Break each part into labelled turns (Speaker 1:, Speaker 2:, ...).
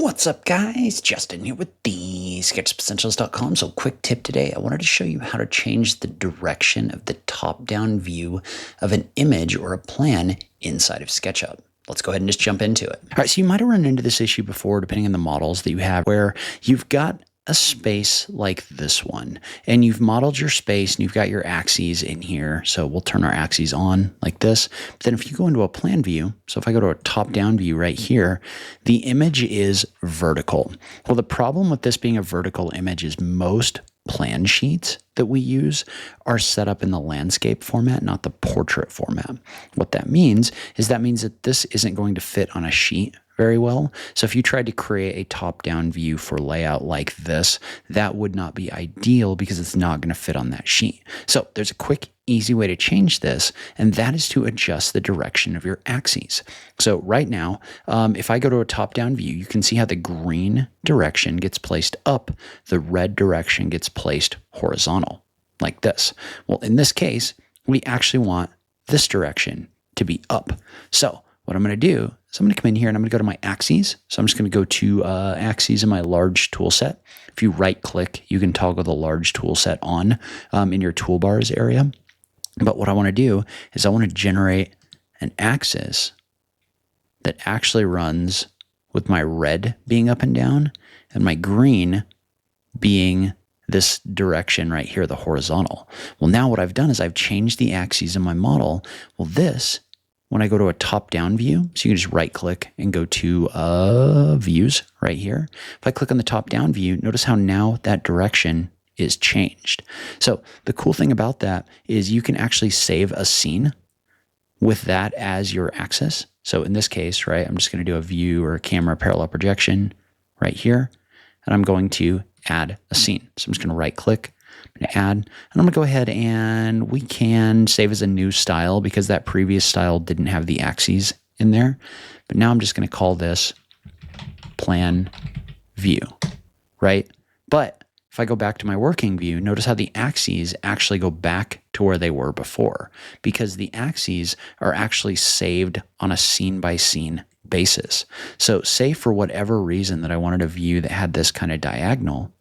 Speaker 1: What's up, guys? Justin here with TheSketchUpEssentials.com. So quick tip today, I wanted to show you how to change the direction of the top-down view of an image or a plan inside of SketchUp. Let's go ahead and just jump into it. All right, so you might have run into this issue before, depending on the models that you have, where you've got a space like this one, and you've modeled your space and you've got your axes in here. So we'll turn our axes on like this. But then if you go into a plan view, so if I go to a top-down view right here, the image is vertical. Well, the problem with this being a vertical image is most plan sheets that we use are set up in the landscape format, not the portrait format. What that means is that this isn't going to fit on a sheet very well. So if you tried to create a top-down view for layout like this, that would not be ideal because it's not going to fit on that sheet. So there's a quick, easy way to change this, and that is to adjust the direction of your axes. So right now, if I go to a top-down view, you can see how the green direction gets placed up, the red direction gets placed horizontal, like this. Well, in this case, we actually want this direction to be up. So what I'm going to do is I'm going to come in here and I'm going to go to my axes. So I'm just going to go to axes in my large tool set. If you right click, you can toggle the large tool set on in your toolbars area. But what I want to do is I want to generate an axis that actually runs with my red being up and down and my green being this direction right here, the horizontal. Well, now what I've done is I've changed the axes in my model. Well, this, when I go to a top-down view, so you can just right-click and go to views right here. If I click on the top-down view, notice how now that direction is changed. So the cool thing about that is you can actually save a scene with that as your axis. So in this case, right, I'm just going to do a view or a camera parallel projection right here, and I'm going to add a scene. So I'm just going to right-click, I'm going to add, and I'm going to go ahead and we can save as a new style because that previous style didn't have the axes in there. But now I'm just going to call this plan view, right? But if I go back to my working view, notice how the axes actually go back to where they were before because the axes are actually saved on a scene-by-scene basis. So say for whatever reason that I wanted a view that had this kind of diagonal,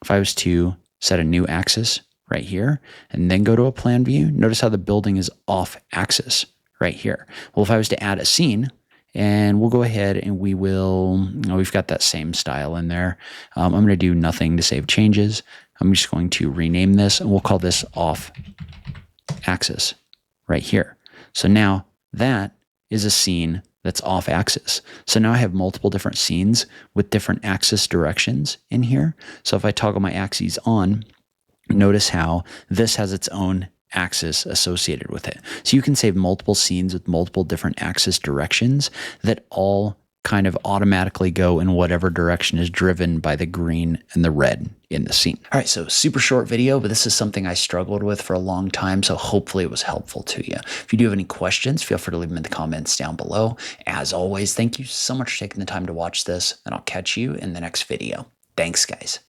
Speaker 1: if I was to set a new axis right here and then go to a plan view, notice how the building is off axis right here. Well, if I was to add a scene, and we'll go ahead and we will, we've got that same style in there. I'm going to do nothing to save changes. I'm just going to rename this and we'll call this off axis right here. So now that is a scene that's off axis. So now I have multiple different scenes with different axis directions in here. So if I toggle my axes on, notice how this has its own axis associated with it. So you can save multiple scenes with multiple different axis directions that all kind of automatically go in whatever direction is driven by the green and the red in the scene. All right, so super short video, but this is something I struggled with for a long time, so hopefully it was helpful to you. If you do have any questions, feel free to leave them in the comments down below. As always, thank you so much for taking the time to watch this, and I'll catch you in the next video. Thanks, guys.